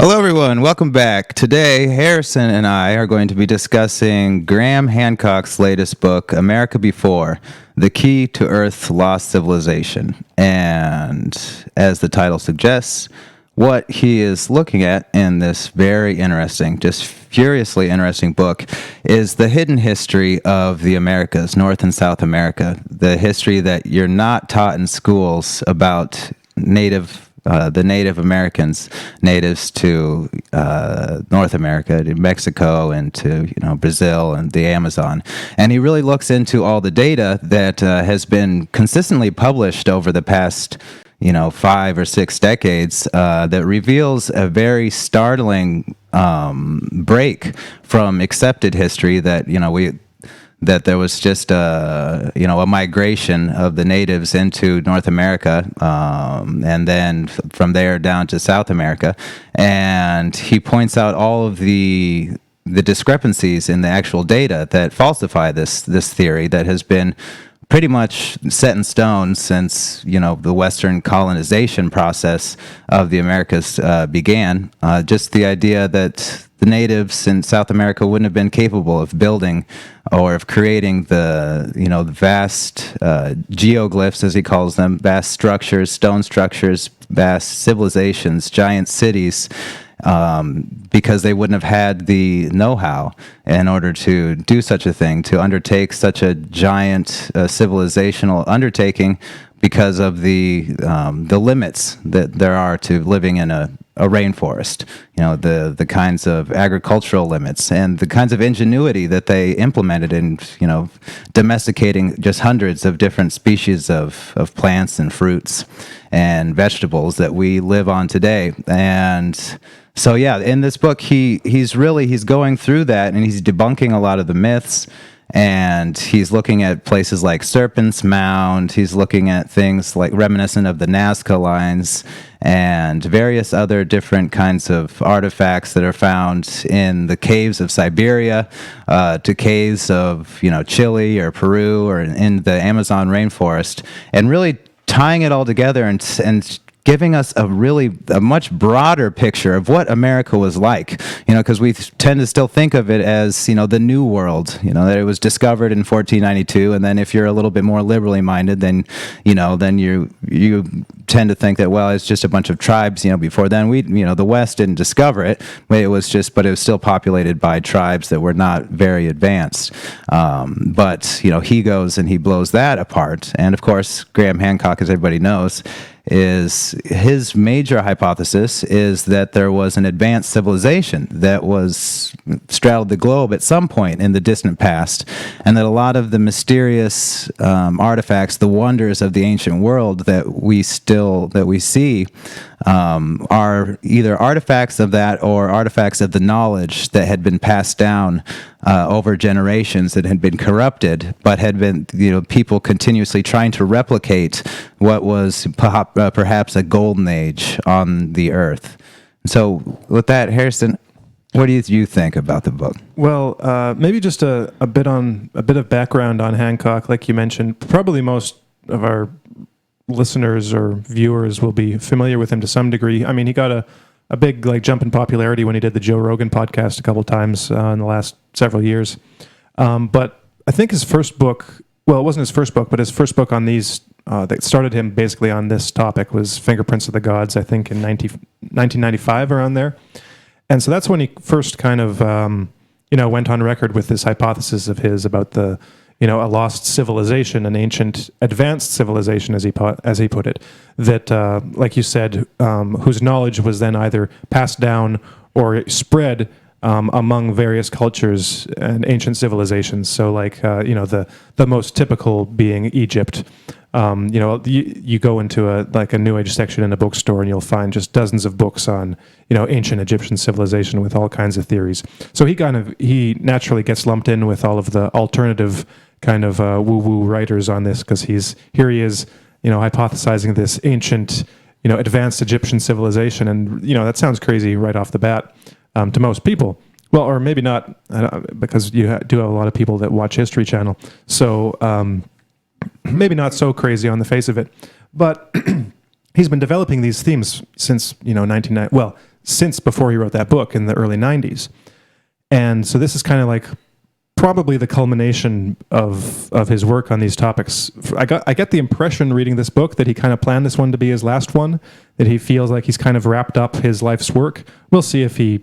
Hello, everyone. Welcome back. Today, Harrison and I are going to be discussing Graham Hancock's latest book, America Before, The Key to Earth's Lost Civilization. And as the title suggests, what he is looking at in this very interesting, just furiously interesting book is the hidden history of the Americas, North and South America, the history that you're not taught in schools about the Native Americans, natives to North America, to Mexico, and to Brazil and the Amazon. And he really looks into all the data that has been consistently published over the past 5 or 6 decades that reveals a very startling break from accepted history that there was just a migration of the natives into North America, and then from there down to South America. And he points out all of the discrepancies in the actual data that falsify this theory that has been pretty much set in stone since the Western colonization process of the Americas began. Just the idea that the natives in South America wouldn't have been capable of building or of creating the vast geoglyphs, as he calls them, vast structures, stone structures, vast civilizations, giant cities, because they wouldn't have had the know-how in order to do such a thing, to undertake such a giant civilizational undertaking, because of the limits that there are to living in a rainforest, the kinds of agricultural limits and the kinds of ingenuity that they implemented in, domesticating just hundreds of different species of plants and fruits and vegetables that we live on today. And so, in this book, he's going through that, and he's debunking a lot of the myths. And he's looking at places like Serpent's Mound. He's looking at things like reminiscent of the Nazca lines and various other different kinds of artifacts that are found in the caves of Siberia, to caves of Chile or Peru or in the Amazon rainforest, and really tying it all together and giving us a much broader picture of what America was like, because we tend to still think of it as, the New World, that it was discovered in 1492. And then if you're a little bit more liberally minded, then you tend to think that, well, it's just a bunch of tribes, before then the West didn't discover it, but it was still populated by tribes that were not very advanced. But he goes and he blows that apart. And of course, Graham Hancock, as everybody knows, is his major hypothesis is that there was an advanced civilization that was straddled the globe at some point in the distant past, and that a lot of the mysterious artifacts, the wonders of the ancient world that we see, are either artifacts of that or artifacts of the knowledge that had been passed down over generations, that had been corrupted, but had been people continuously trying to replicate what was perhaps a golden age on the earth. So with that, Harrison, what do you think about the book? Well, maybe just a bit of background on Hancock, like you mentioned. Probably most of our listeners or viewers will be familiar with him to some degree. I mean, he got a big jump in popularity when he did the Joe Rogan podcast a couple of times in the last several years. But I think his first book, well, it wasn't his first book, but his first book on these that started him basically on this topic was Fingerprints of the Gods, I think in 1995, around there. And so that's when he first kind of went on record with this hypothesis of his about the a lost civilization, an ancient advanced civilization, as he put it, that, like you said, whose knowledge was then either passed down or spread among various cultures and ancient civilizations. So, the most typical being Egypt. You go into a New Age section in a bookstore and you'll find just dozens of books on ancient Egyptian civilization with all kinds of theories. So he naturally gets lumped in with all of the alternative kind of woo-woo writers on this, because he is hypothesizing this ancient advanced Egyptian civilization, and that sounds crazy right off the bat to most people. Well, or maybe not, because you do have a lot of people that watch History Channel, so maybe not so crazy on the face of it. But he's been developing these themes since since before he wrote that book in the early 90s. And so this is kind of like probably the culmination of his work on these topics. I get the impression reading this book that he kind of planned this one to be his last one, that he feels like he's kind of wrapped up his life's work. We'll see if he,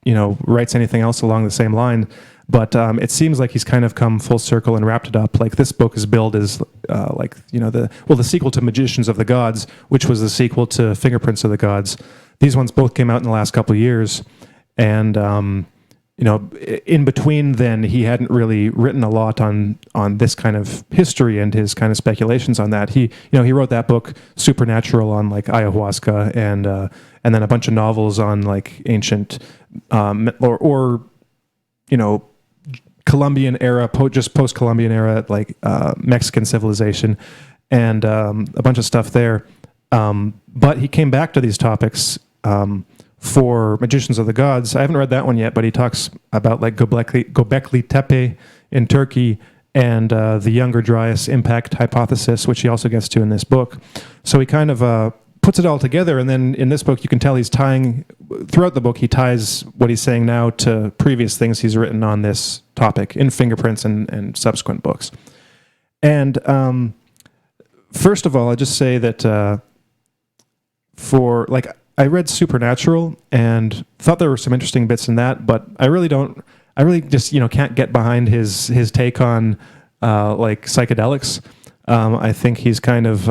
writes anything else along the same line. But it seems like he's kind of come full circle and wrapped it up. Like this book is billed as the sequel to Magicians of the Gods, which was the sequel to Fingerprints of the Gods. These ones both came out in the last couple of years. And, in between then, he hadn't really written a lot on this kind of history and his kind of speculations on that. He wrote that book, Supernatural, on like ayahuasca, and then a bunch of novels on like ancient or Columbian era, just post-Columbian era, like Mexican civilization, and a bunch of stuff there. But he came back to these topics for Magicians of the Gods. I haven't read that one yet, but he talks about like Göbekli Tepe in Turkey and the Younger Dryas impact hypothesis, which he also gets to in this book. So he kind of puts it all together, and then in this book you can tell he's tying, throughout the book he ties what he's saying now to previous things he's written on this topic in Fingerprints and subsequent books. And first of all, I'll just say that I read Supernatural and thought there were some interesting bits in that, but I really just can't get behind his take on like psychedelics. I think he's kind of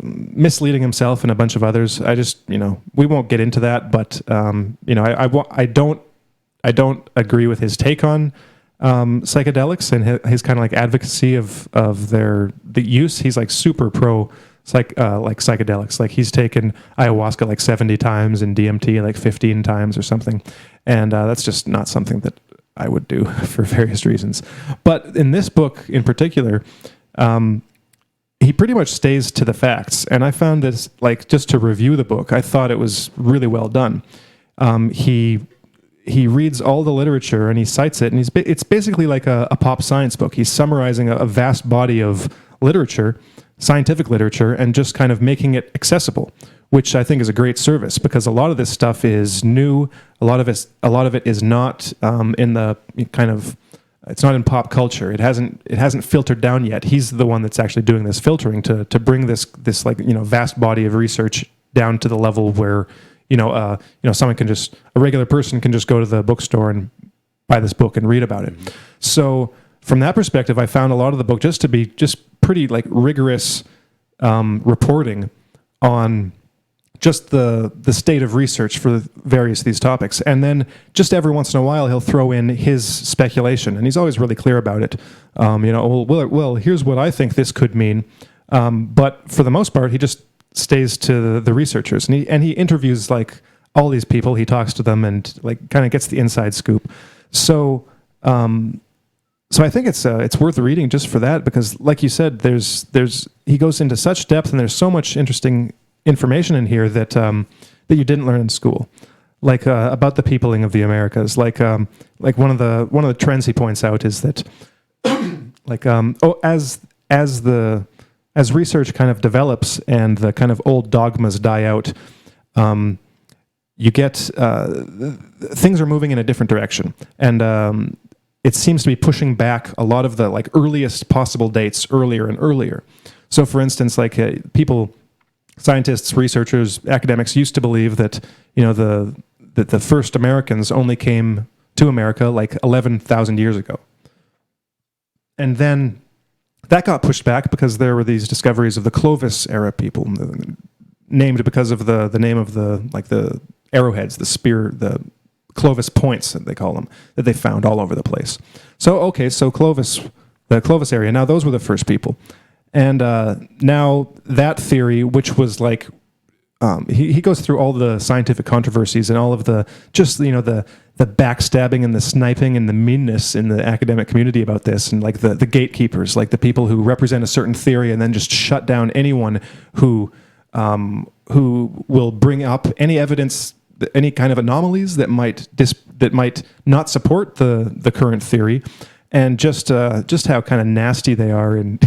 misleading himself and a bunch of others. I just, we won't get into that, but I don't agree with his take on psychedelics and his kind of like advocacy of the use. He's like super pro psychedelics. Like he's taken ayahuasca like 70 times and DMT like 15 times or something. And that's just not something that I would do for various reasons. But in this book in particular, he pretty much stays to the facts. And I found this, like, just to review the book, I thought it was really well done. He reads all the literature and he cites it, and it's basically like a pop science book. He's summarizing a vast body of literature, scientific literature, and just kind of making it accessible, which I think is a great service, because a lot of this stuff is new. A lot of it is not in the kind of, it's not in pop culture. It hasn't filtered down yet. He's the one that's actually doing this filtering to bring this like vast body of research down to the level where someone can just, a regular person can just go to the bookstore and buy this book and read about it. So from that perspective, I found a lot of the book just to be just pretty like rigorous reporting on just the state of research for various of these topics. And then just every once in a while, he'll throw in his speculation, and he's always really clear about it. Well, here's what I think this could mean. But for the most part, he just stays to the researchers, and he interviews like all these people. He talks to them and like kind of gets the inside scoop. So I think it's worth reading just for that, because like you said, he goes into such depth, and there's so much interesting information in here that you didn't learn in school, like about the peopling of the Americas. Like one of the trends he points out is that as research kind of develops and the kind of old dogmas die out, you get things are moving in a different direction, and it seems to be pushing back a lot of the like earliest possible dates earlier and earlier. So, for instance, like scientists, researchers, academics used to believe that the first Americans only came to America like 11,000 years ago, and then that got pushed back because there were these discoveries of the Clovis era people, named because of the name of the arrowheads, the spear, the Clovis points that they call them, that they found all over the place. So the Clovis area. Now those were the first people. And now that theory, which was like, he goes through all the scientific controversies and all of the backstabbing and the sniping and the meanness in the academic community about this, and like the gatekeepers, like the people who represent a certain theory and then just shut down anyone who will bring up any evidence, any kind of anomalies that might not support the current theory. And just how kind of nasty they are, and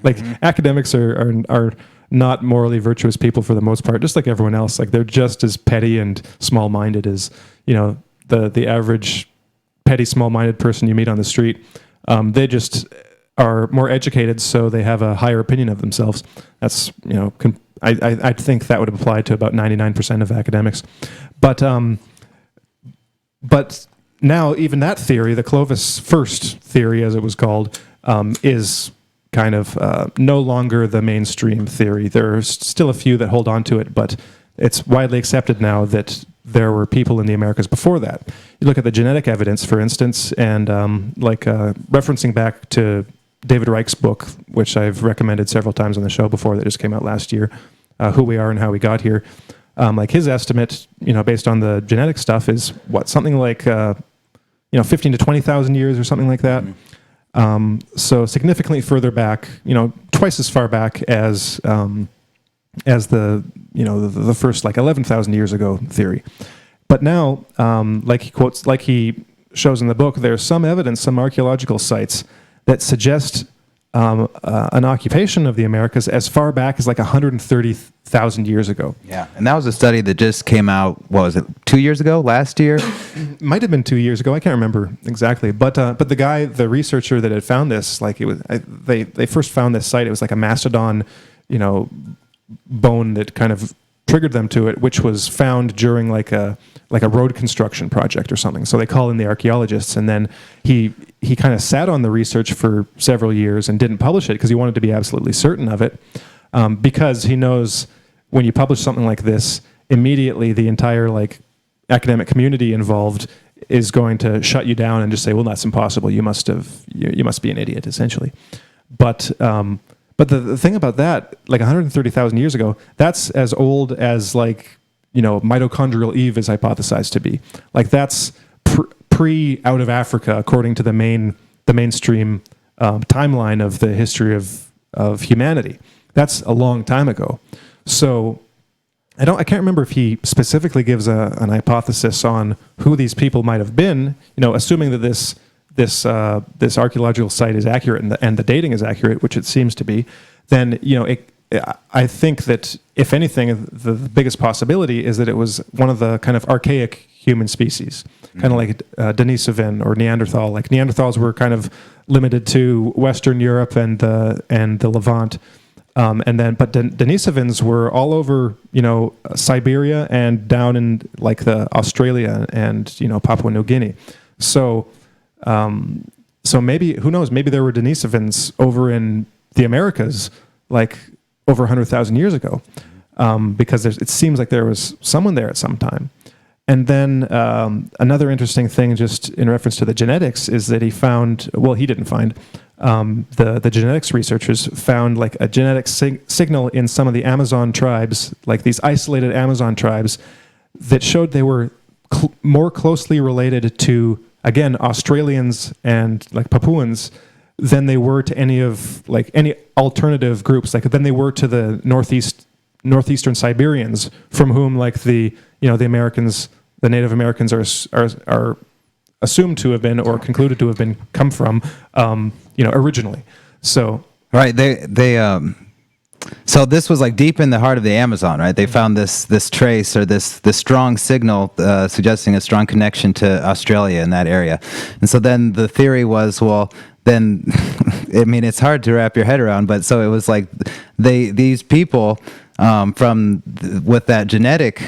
like academics are not morally virtuous people for the most part, just like everyone else. Like they're just as petty and small-minded as, the average petty, small-minded person you meet on the street. They just are more educated, so they have a higher opinion of themselves. That's, I think that would apply to about 99% of academics. But now even that theory, the Clovis first theory, as it was called, is kind of no longer the mainstream theory. There's still a few that hold on to it, but it's widely accepted now that there were people in the Americas before that. You look at the genetic evidence, for instance, and referencing back to David Reich's book, which I've recommended several times on the show before, that just came out last year, Who We Are and How We Got Here. Like his estimate, based on the genetic stuff, is something like 15 to 20,000 years or something like that. So significantly further back, twice as far back as the first 11,000 years ago theory. But now, like he shows in the book, there's some evidence, some archaeological sites that suggest an occupation of the Americas as far back as 130,000 years ago. Yeah, and that was a study that just came out, what was it, 2 years ago, last year? Might have been 2 years ago. I can't remember exactly. But the researcher that had found this, they first found this site. It was like a mastodon, bone that kind of triggered them to it, which was found during like a road construction project or something. So they call in the archaeologists, and then he kind of sat on the research for several years and didn't publish it because he wanted to be absolutely certain of it, because he knows when you publish something like this, immediately the entire academic community involved is going to shut you down and just say, well, that's impossible. You must be an idiot, essentially. But the thing about that, 130,000 years ago, that's as old as mitochondrial Eve is hypothesized to be. That's pre out of Africa, according to the mainstream timeline of the history of humanity. That's a long time ago. So I can't remember if he specifically gives an hypothesis on who these people might have been. Assuming that this archaeological site is accurate and the dating is accurate, which it seems to be, then I think that if anything, the biggest possibility is that it was one of the kind of archaic human species, kind of like Denisovan or Neanderthal. Like Neanderthals were kind of limited to Western Europe and the Levant, but Denisovans were all over Siberia and down in the Australia and Papua New Guinea. So maybe, who knows, maybe there were Denisovans over in the Americas over 100,000 years ago, because it seems like there was someone there at some time. And then another interesting thing, just in reference to the genetics, is that he didn't find, the genetics researchers found a genetic signal in some of the Amazon tribes, these isolated Amazon tribes, that showed they were more closely related to, again, Australians and Papuans than they were to any alternative groups, than they were to the northeastern Siberians, from whom the Americans, the Native Americans are assumed to have been or concluded to have come from originally. So right, so this was deep in the heart of the Amazon, right? They found this trace or this strong signal suggesting a strong connection to Australia in that area. And so then the theory was, well, then, it's hard to wrap your head around, but so it was these people with that genetic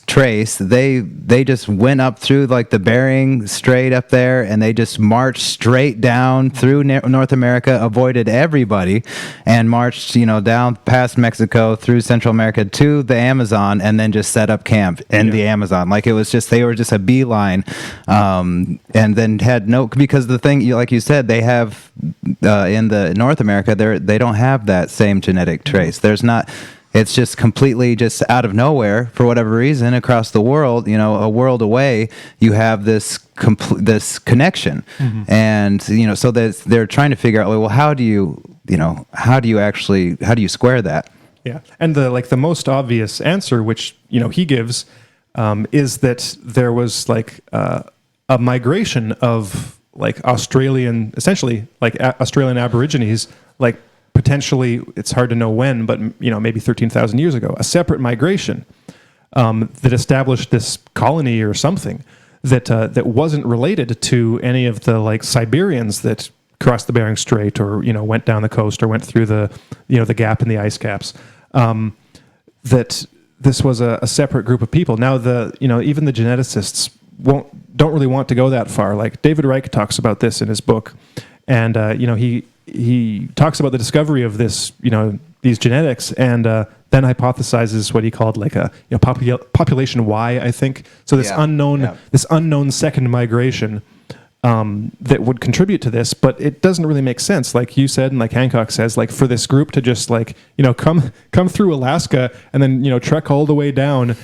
trace, they just went up through the Bering Strait up there, and they just marched straight down through North America, avoided everybody, and marched down past Mexico through Central America to the Amazon, and then just set up camp in the Amazon. It was just, they were just a beeline, and then had because the thing, like you said, they have in the North America, they don't have that same genetic trace. There's not. It's just completely just out of nowhere, for whatever reason, across the world, a world away, you have this connection. Mm-hmm. And, so they're trying to figure out, well, how do you square that? Yeah. And the most obvious answer, which, he gives, is that there was a essentially Australian Aborigines, potentially, it's hard to know when, but maybe 13,000 years ago, a separate migration that established this colony or something that wasn't related to any of the like Siberians that crossed the Bering Strait or went down the coast or went through the gap in the ice caps. That this was a separate group of people. Now even the geneticists don't really want to go that far. Like David Reich talks about this in his book, and he talks about the discovery of this these genetics, and then hypothesizes what he called like a population Y, I think. So this unknown second migration that would contribute to this, but it doesn't really make sense. Like you said, and like Hancock says, like for this group to just like come through Alaska and then trek all the way down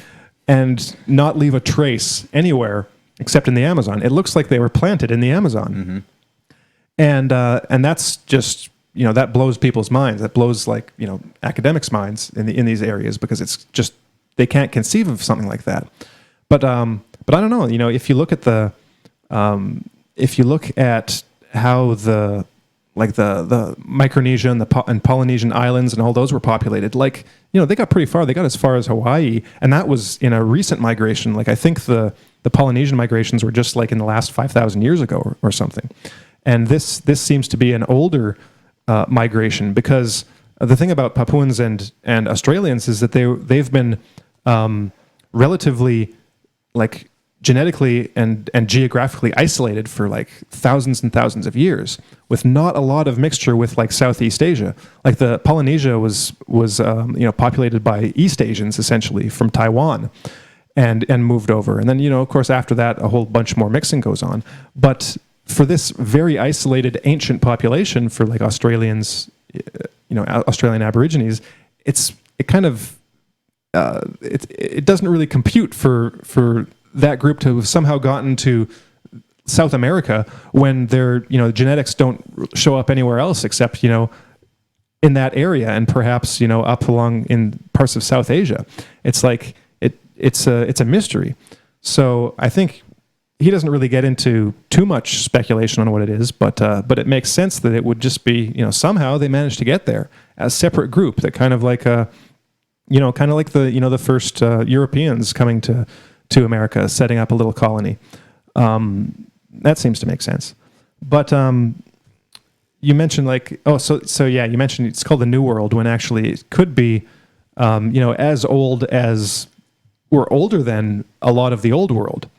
and not leave a trace anywhere except in the Amazon. It looks like they were planted in the Amazon, and that's just that blows people's minds. That blows like academics' minds in these areas, because it's just they can't conceive of something like that. But I don't know. If you look at how the Micronesia and Polynesian islands and all those were populated, like they got pretty far. They got as far as Hawaii, and that was in a recent migration. Like I think the Polynesian migrations were just like in the last 5,000 years ago or something. And this seems to be an older migration, because the thing about Papuans and Australians is that they've been relatively like genetically and geographically isolated for like thousands and thousands of years, with not a lot of mixture with like Southeast Asia. Like the Polynesia was populated by East Asians essentially from Taiwan, and moved over, and then of course after that a whole bunch more mixing goes on. But for this very isolated ancient population, for like Australians, Australian Aborigines, it doesn't really compute for that group to have somehow gotten to South America when their genetics don't show up anywhere else except in that area, and perhaps up along in parts of South Asia. It's like it's a mystery. So I think he doesn't really get into too much speculation on what it is, but it makes sense that it would just be somehow they managed to get there as a separate group that kind of like the first Europeans coming to America, setting up a little colony. That seems to make sense. But you mentioned you mentioned it's called the New World, when actually it could be as old as, or older than a lot of the Old World.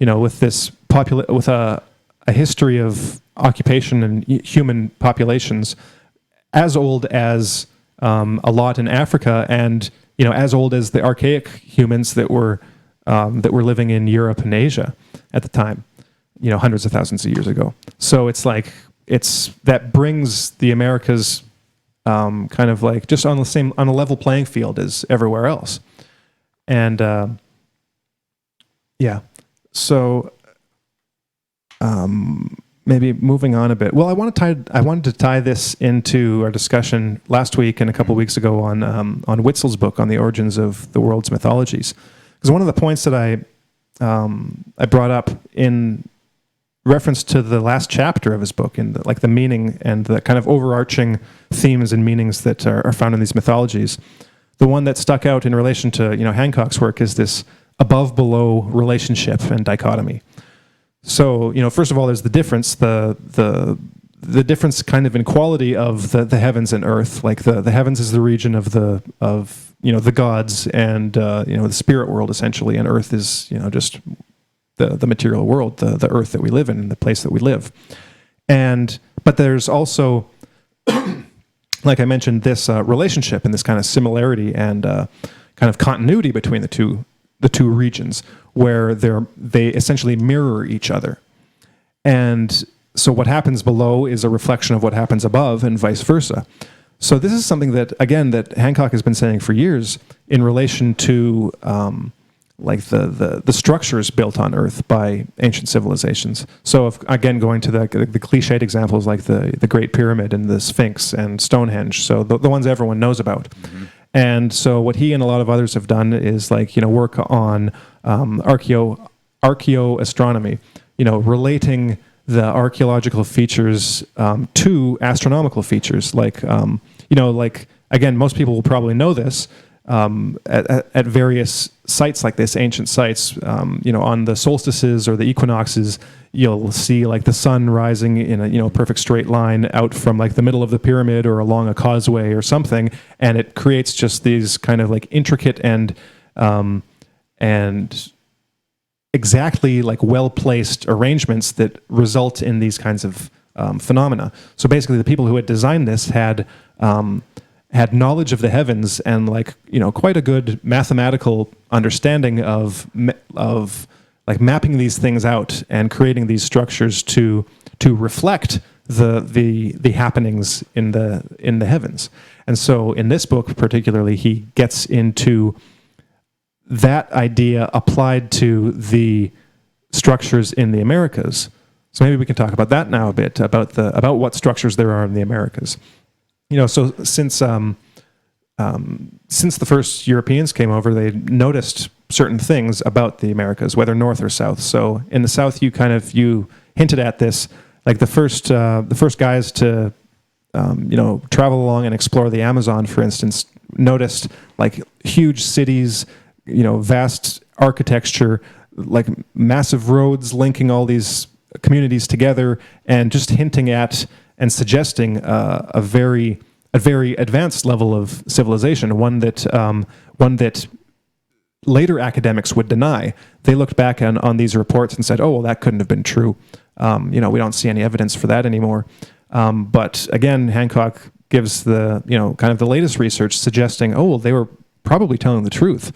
With this with a history of occupation and human populations as old as a lot in Africa, and as old as the archaic humans that were living in Europe and Asia at the time, hundreds of thousands of years ago. So it's like that brings the Americas kind of like just on a level playing field as everywhere else, and yeah. So, maybe moving on a bit. Well, I wanted to tie this into our discussion last week and a couple weeks ago on Witzel's book on the origins of the world's mythologies. Because one of the points that I brought up in reference to the last chapter of his book, and the meaning and the kind of overarching themes and meanings that are found in these mythologies, the one that stuck out in relation to Hancock's work is this above-below relationship and dichotomy. So, first of all, there's the difference, the difference kind of in quality of the heavens and earth. Like the heavens is the region of the gods and the spirit world essentially, and earth is just the material world, the earth that we live in, the place that we live. But there's also, like I mentioned, this relationship and this kind of similarity and kind of continuity between the two regions, where they essentially mirror each other. And so what happens below is a reflection of what happens above, and vice versa. So this is something that Hancock has been saying for years in relation to the structures built on Earth by ancient civilizations. So again, going to the cliched examples like the Great Pyramid and the Sphinx and Stonehenge, so the ones everyone knows about. Mm-hmm. And so what he and a lot of others have done is work on archaeoastronomy, relating the archaeological features to astronomical features, like like, again, most people will probably know this, at various sites like this, ancient sites, on the solstices or the equinoxes, you'll see like the sun rising in a perfect straight line out from like the middle of the pyramid or along a causeway or something, and it creates just these kind of like intricate and exactly like well-placed arrangements that result in these kinds of phenomena. So basically, the people who had designed this had knowledge of the heavens and quite a good mathematical understanding of like mapping these things out and creating these structures to reflect the happenings in the heavens. And so in this book particularly, he gets into that idea applied to the structures in the Americas. So maybe we can talk about that now a bit, about what structures there are in the Americas. So since the first Europeans came over, they noticed certain things about the Americas, whether north or south. So in the south, you hinted at this, like the first guys to travel along and explore the Amazon, for instance, noticed like huge cities, vast architecture, like massive roads linking all these communities together, and just hinting at and suggesting a very advanced level of civilization, one that later academics would deny. They looked back on these reports and said, "Oh, well, that couldn't have been true. We don't see any evidence for that anymore." But again, Hancock gives the kind of the latest research suggesting, "Oh, well, they were probably telling the truth."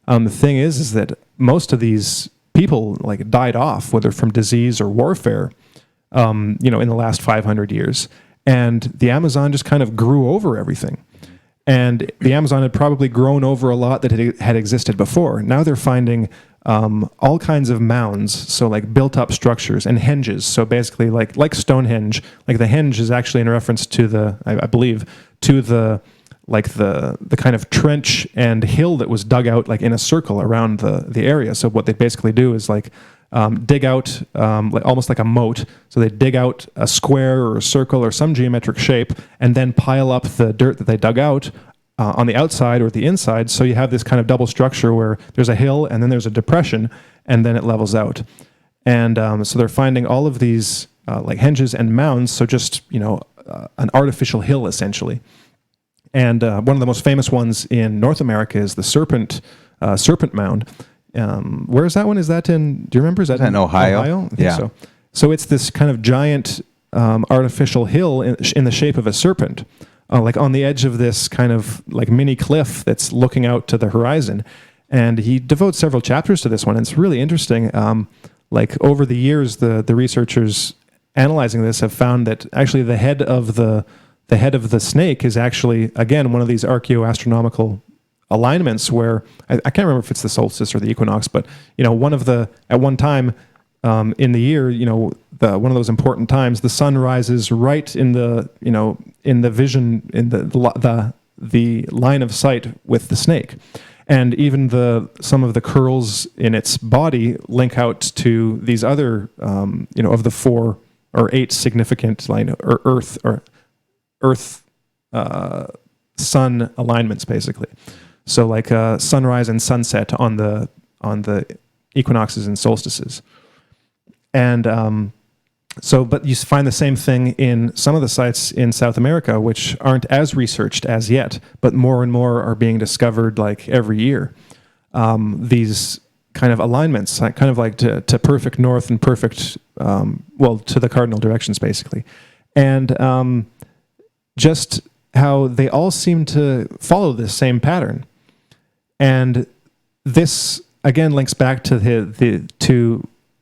The thing is that most of these people like died off, whether from disease or warfare, in the last 500 years. And the Amazon just kind of grew over everything. And the Amazon had probably grown over a lot that had existed before. Now they're finding all kinds of mounds, so like built-up structures, and henges. So basically like Stonehenge, like the henge is actually in reference to I believe, to the kind of trench and hill that was dug out like in a circle around the area. So what they basically do is dig out almost like a moat. So they dig out a square or a circle or some geometric shape, and then pile up the dirt that they dug out on the outside or the inside. So you have this kind of double structure where there's a hill and then there's a depression, and then it levels out. And so they're finding all of these like henges and mounds. So just an artificial hill essentially. And one of the most famous ones in North America is the Serpent Mound. Where is that one? Is that in? Do you remember? Is that in Ohio? I think so. So it's this kind of giant artificial hill in the shape of a serpent, like on the edge of this kind of like mini cliff that's looking out to the horizon. And he devotes several chapters to this one, and it's really interesting. Like over the years, the researchers analyzing this have found that actually the head of the snake is actually, again, one of these archaeoastronomical alignments where I can't remember if it's the solstice or the equinox, but at one time in the year, one of those important times, the sun rises right in the vision, in the line of sight with the snake, and even some of the curls in its body link out to these other of the 4 or 8 significant Earth sun alignments, basically. So like sunrise and sunset on the equinoxes and solstices. And but you find the same thing in some of the sites in South America, which aren't as researched as yet, but more and more are being discovered like every year. These kind of alignments, kind of like to perfect north and perfect, to the cardinal directions, basically. And just how they all seem to follow this same pattern. And this, again, links back to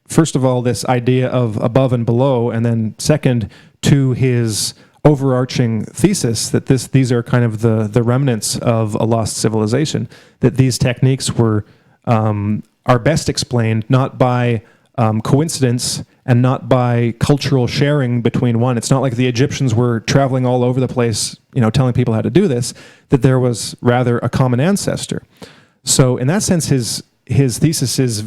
first of all, this idea of above and below, and then second, to his overarching thesis that these are kind of the remnants of a lost civilization, that these techniques are best explained not by coincidence and not by cultural sharing between one. It's not like the Egyptians were traveling all over the place, telling people how to do this, that there was rather a common ancestor. So in that sense, his thesis is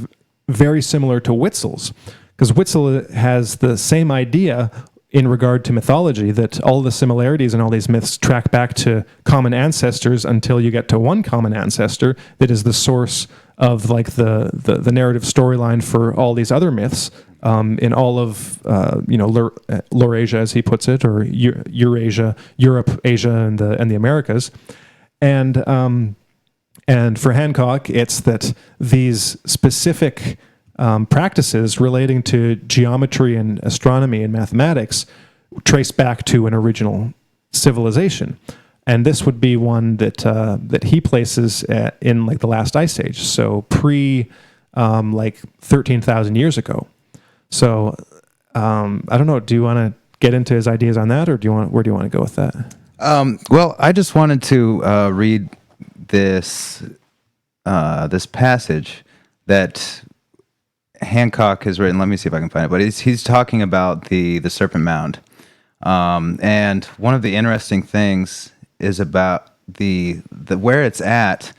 very similar to Witzel's, because Witzel has the same idea in regard to mythology, that all the similarities in all these myths track back to common ancestors until you get to one common ancestor that is the source of like the narrative storyline for all these other myths in all of Laurasia, as he puts it, or Eurasia, Europe, Asia, and the Americas, and for Hancock, it's that these specific practices relating to geometry and astronomy and mathematics trace back to an original civilization, and this would be one that he places in like the last ice age, so pre like 13,000 years ago. So I don't know. Do you want to get into his ideas on that, or where do you want to go with that? Well, I just wanted to read this passage that Hancock has written. Let me see if I can find it. But he's talking about the Serpent Mound, and one of the interesting things is about the where it's at.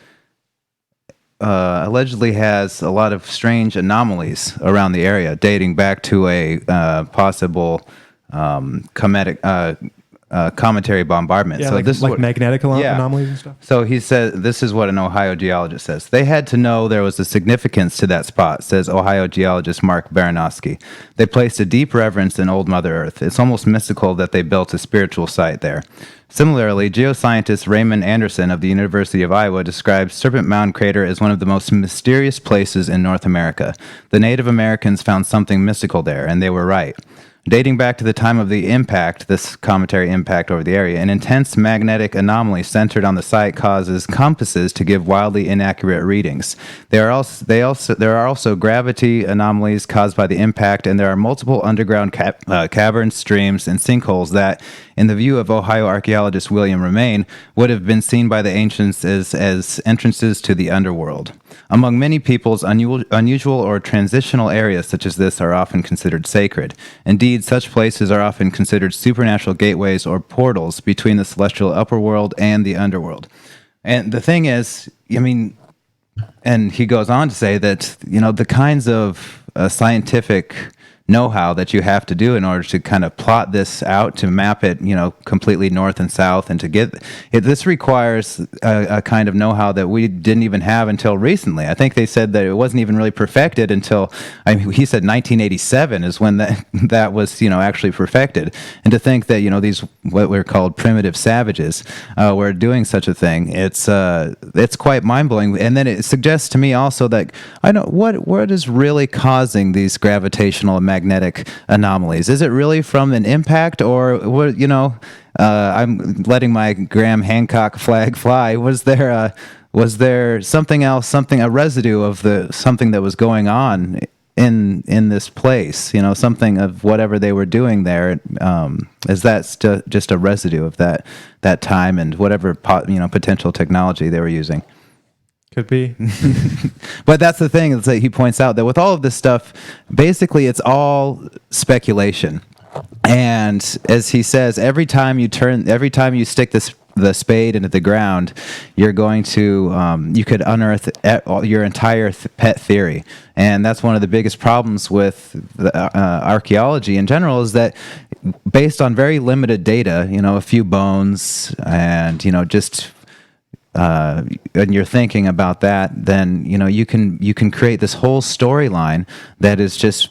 Allegedly has a lot of strange anomalies around the area, dating back to a possible cometary bombardment. Yeah, so like, this is like what, magnetic anomalies and stuff. So he said, this is what an Ohio geologist says. They had to know there was a significance to that spot, says Ohio geologist Mark Baranowski. They placed a deep reverence in old Mother Earth. It's almost mystical that they built a spiritual site there. Similarly, geoscientist Raymond Anderson of the University of Iowa describes Serpent Mound Crater as one of the most mysterious places in North America. The Native Americans found something mystical there, and they were right. Dating back to the time of the impact, this cometary impact over the area, an intense magnetic anomaly centered on the site causes compasses to give wildly inaccurate readings. There are also gravity anomalies caused by the impact, and there are multiple underground caverns, streams, and sinkholes that, in the view of Ohio archaeologist William Romaine, would have been seen by the ancients as entrances to the underworld. Among many peoples, unusual or transitional areas such as this are often considered sacred. Indeed, such places are often considered supernatural gateways or portals between the celestial upper world and the underworld. And the thing is, I mean, and he goes on to say that, the kinds of scientific know-how that you have to do in order to kind of plot this out, to map it, completely north and south, and to get it. This requires a kind of know-how that we didn't even have until recently. I think they said that it wasn't even really perfected until, he said 1987 is when that was, actually perfected. And to think that, these what were called primitive savages were doing such a thing, it's quite mind-blowing. And then it suggests to me also that I know what is really causing these gravitational and magnetic anomalies. Is it really from an impact, or what? I'm letting my Graham Hancock flag fly. Was there something else, a residue of something that was going on in this place? Something of whatever they were doing there. Is that just a residue of that time and whatever potential technology they were using? Could be. But that's the thing, is that he points out that with all of this stuff, basically it's all speculation. And as he says, every time you stick the spade into the ground, you're going to you could unearth your entire pet theory. And that's one of the biggest problems with archaeology in general, is that based on very limited data, a few bones and just and you're thinking about that, then you can create this whole storyline that is just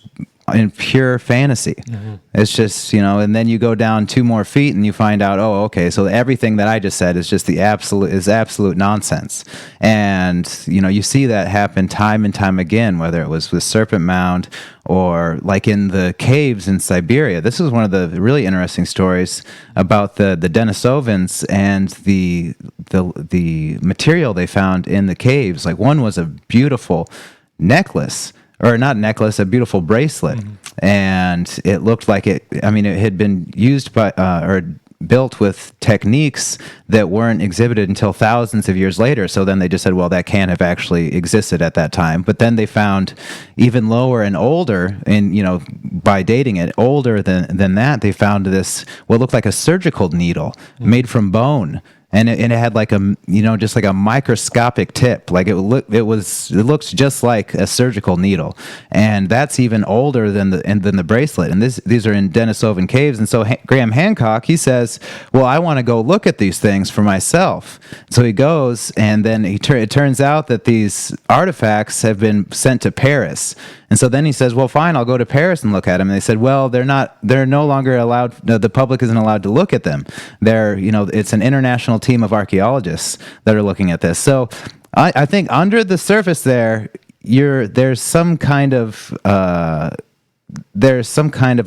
in pure fantasy. Mm-hmm. It's just, and then you go down 2 more feet and you find out, oh, okay, so everything that I just said is just absolute nonsense. And, you see that happen time and time again, whether it was with Serpent Mound or like in the caves in Siberia. This is one of the really interesting stories about the Denisovans and the material they found in the caves. Like, one was a beautiful necklace, or not necklace, a beautiful bracelet. Mm-hmm. And it looked like it had been used by, or built with techniques that weren't exhibited until thousands of years later. So then they just said, well, that can't have actually existed at that time. But then they found even lower and older, and, by dating it older than that, they found this, what looked like a surgical needle made from bone. and it had like just like a microscopic tip. Like it looks just like a surgical needle, and that's even older than the bracelet. And these are in Denisovan caves. And so Graham Hancock, he says, well, I want to go look at these things for myself. So he goes, and then it turns out that these artifacts have been sent to Paris. And so then he says, well, fine, I'll go to Paris and look at them. And they said, well, they're no longer allowed, the public isn't allowed to look at them. It's an international team of archaeologists that are looking at this. So I think under the surface there's some kind of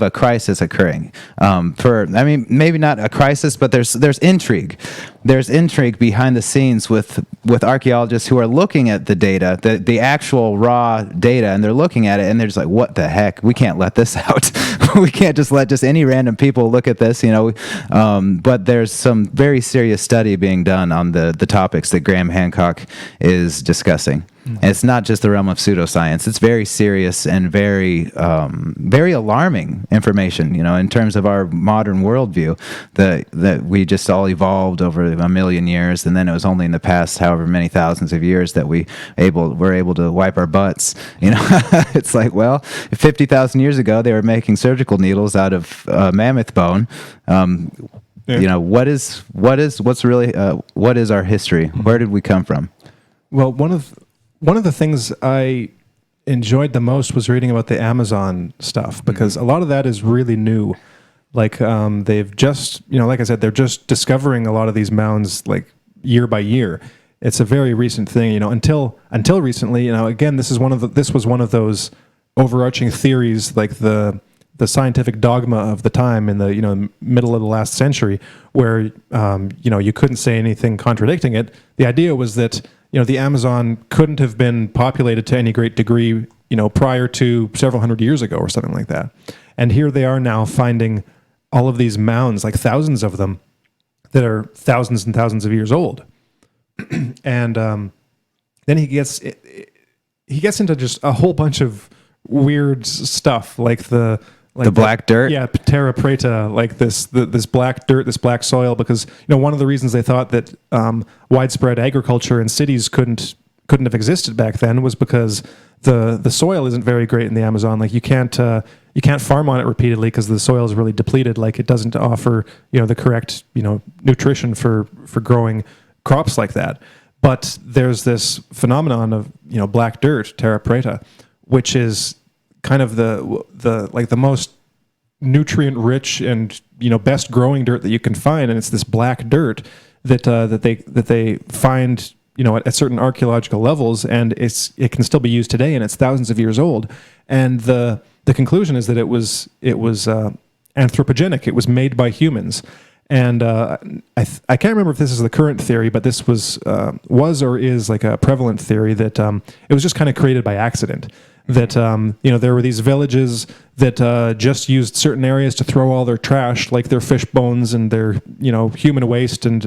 a crisis occurring. Maybe not a crisis, but there's intrigue. There's intrigue behind the scenes with archaeologists who are looking at the data, the actual raw data, and they're looking at it and they're just like, what the heck? We can't let this out. We can't just let any random people look at this, But there's some very serious study being done on the topics that Graham Hancock is discussing. And it's not just the realm of pseudoscience. It's very serious and very, very alarming information, in terms of our modern worldview, that we just all evolved over a million years, and then it was only in the past however many thousands of years that we're able to wipe our butts. It's like, well, 50,000 years ago they were making surgical needles out of mammoth bone. What is our history? Where did we come from? Well, one of the things I enjoyed the most was reading about the Amazon stuff, because a lot of that is really new. Like they've just, like I said, they're just discovering a lot of these mounds like year by year. It's a very recent thing, until recently. Again, this was one of those overarching theories, like the scientific dogma of the time in the middle of the last century, where you couldn't say anything contradicting it. The idea was that the Amazon couldn't have been populated to any great degree, prior to several hundred years ago or something like that. And here they are now finding all of these mounds, like thousands of them, that are thousands and thousands of years old. And then he gets into just a whole bunch of weird stuff, like the black dirt. Yeah, terra preta, like this black dirt, this black soil, because one of the reasons they thought that widespread agriculture in cities couldn't have existed back then was because the soil isn't very great in the Amazon. Like you can't farm on it repeatedly because the soil is really depleted. Like it doesn't offer the correct nutrition for growing crops like that. But there's this phenomenon of black dirt, terra preta, which is kind of the most nutrient rich and best growing dirt that you can find, and it's this black dirt that they find at certain archaeological levels, and it can still be used today, and it's thousands of years old. And the conclusion is that it was anthropogenic. It was made by humans. And I can't remember if this is the current theory, but this was or is like a prevalent theory that it was just kind of created by accident. That there were these villages that just used certain areas to throw all their trash, like their fish bones and their human waste, and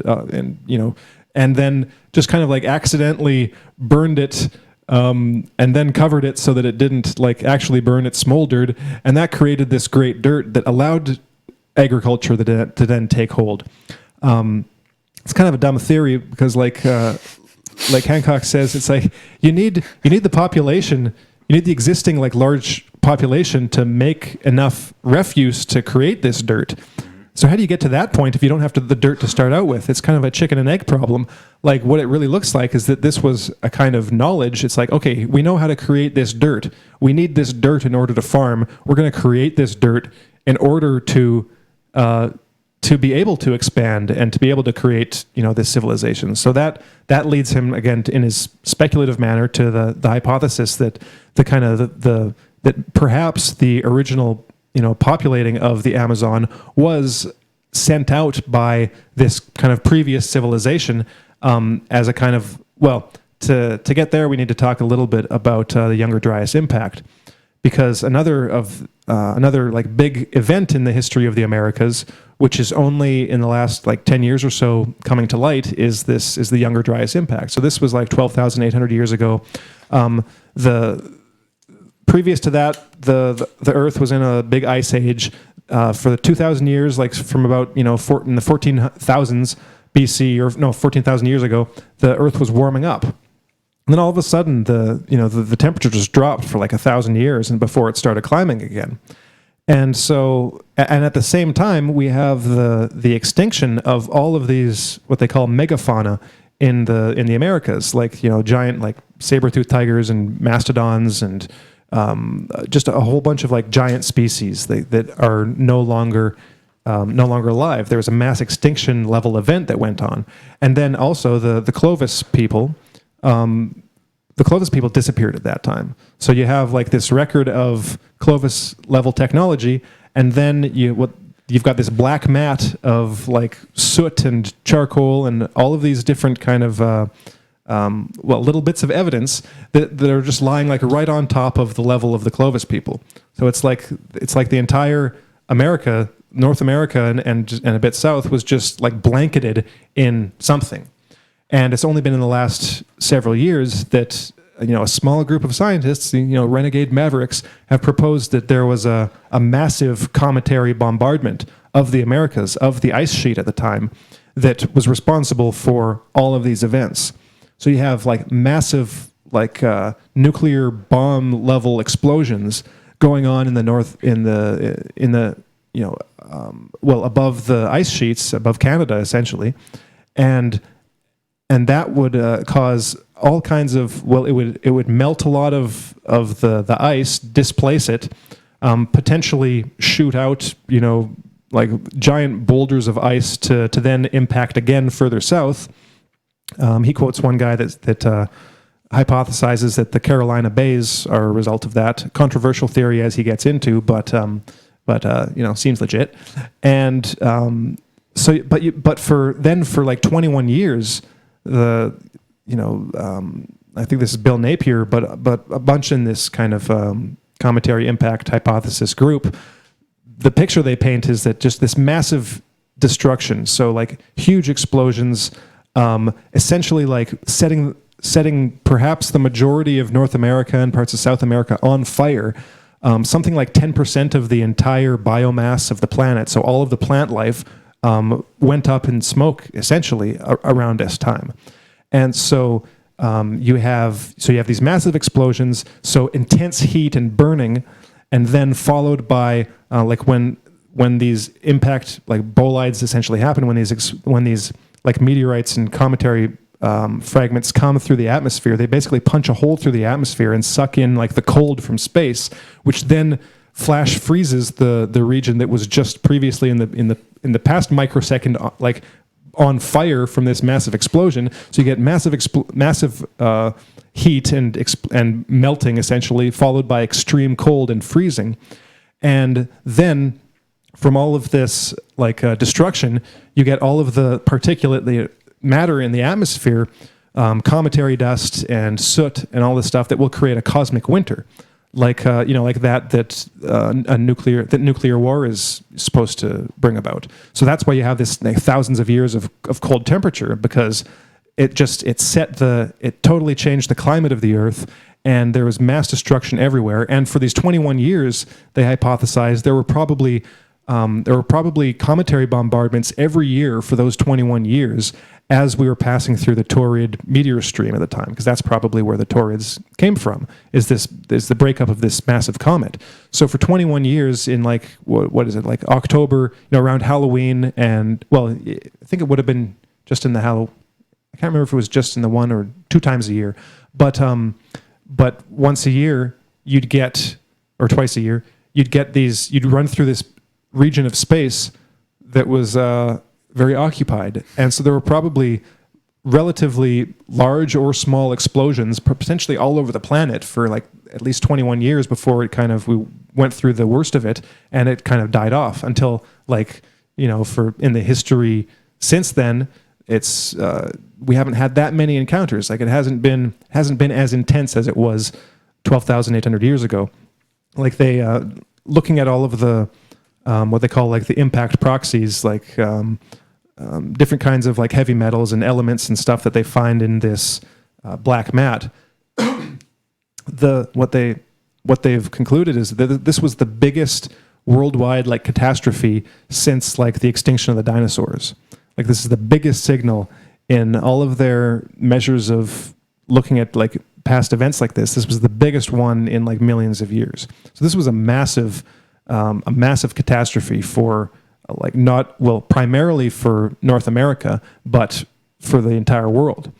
then just kind of like accidentally burned it. And then covered it so that it didn't like actually burn, it smoldered, and that created this great dirt that allowed agriculture to then take hold. It's kind of a dumb theory because like Hancock says, it's like you need the population, you need the existing like large population to make enough refuse to create this dirt. So how do you get to that point if you don't have the dirt to start out with? It's kind of a chicken and egg problem. Like what it really looks like is that this was a kind of knowledge. It's like, okay, we know how to create this dirt. We need this dirt in order to farm. We're going to create this dirt in order to be able to expand and to be able to create, this civilization. So that leads him again in his speculative manner to the hypothesis that that perhaps the original populating of the Amazon was sent out by this kind of previous civilization as a kind of, to get there, we need to talk a little bit about the Younger Dryas impact, because another like big event in the history of the Americas, which is only in the last like 10 years or so coming to light, is the Younger Dryas impact. So this was like 12,800 years ago. Previous to that, the Earth was in a big ice age for the 2,000 years, like from about in the 14,000s BC, or no, 14,000 years ago, the Earth was warming up. And then all of a sudden, the temperature just dropped for like 1,000 years, and before it started climbing again. And so, and at the same time, we have the extinction of all of these what they call megafauna in the Americas, like giant like saber-toothed tigers and mastodons and just a whole bunch of like giant species that are no longer alive. There was a mass extinction level event that went on, and then also the Clovis people. The Clovis people disappeared at that time. So you have like this record of Clovis level technology, and then you've got this black mat of like soot and charcoal and all of these different kind of little bits of evidence that are just lying like right on top of the level of the Clovis people. So it's like the entire America, North America, and a bit south was just like blanketed in something. And it's only been in the last several years that a small group of scientists, renegade mavericks, have proposed that there was a massive cometary bombardment of the Americas, of the ice sheet at the time, that was responsible for all of these events. So you have like massive nuclear bomb level explosions going on in the north, above the ice sheets, above Canada essentially, and that would cause all kinds of, it would melt a lot of the ice, displace it, potentially shoot out, like giant boulders of ice to then impact again further south. He quotes one guy that hypothesizes that the Carolina Bays are a result of that. Controversial theory as he gets into, but seems legit. And for like 21 years, I think this is Bill Napier, but a bunch in this kind of cometary impact hypothesis group, the picture they paint is that just this massive destruction, so like huge explosions, essentially like setting perhaps the majority of North America and parts of South America on fire, something like 10% of the entire biomass of the planet, so all of the plant life, went up in smoke essentially around this time. And so you have these massive explosions, so intense heat and burning, and then followed by like when these impact like bolides essentially happen, when these like meteorites and cometary fragments come through the atmosphere, they basically punch a hole through the atmosphere and suck in like the cold from space, which then flash freezes the region that was just previously in the past microsecond like on fire from this massive explosion. So you get massive heat and melting essentially, followed by extreme cold and freezing, and then from all of this like destruction, you get all of the particulate matter in the atmosphere, cometary dust and soot and all this stuff that will create a cosmic winter. Like nuclear war is supposed to bring about. So that's why you have this thousands of years of cold temperature, because it totally changed the climate of the Earth, and there was mass destruction everywhere. And for these 21 years, they hypothesized there were probably cometary bombardments every year for those 21 years as we were passing through the Taurid meteor stream at the time, because that's probably where the Taurids came from, is the breakup of this massive comet. So for 21 years in like, what is it, like October, around Halloween, and well, I think it would have been just in the I can't remember if it was just in the one or two times a year, but once a year you'd get, or twice a year, you'd run through this region of space that was very occupied, and so there were probably relatively large or small explosions, potentially all over the planet, for like at least 21 years before we went through the worst of it, and it kind of died off until like for in the history since then, it's we haven't had that many encounters. Like it hasn't been as intense as it was 12,800 years ago. Like they looking at all of the what they call like the impact proxies, like different kinds of like heavy metals and elements and stuff that they find in this black mat. What they've concluded is that this was the biggest worldwide like catastrophe since like the extinction of the dinosaurs. Like this is the biggest signal in all of their measures of looking at like past events like this. This was the biggest one in like millions of years. So this was a massive catastrophe for primarily for North America, but for the entire world.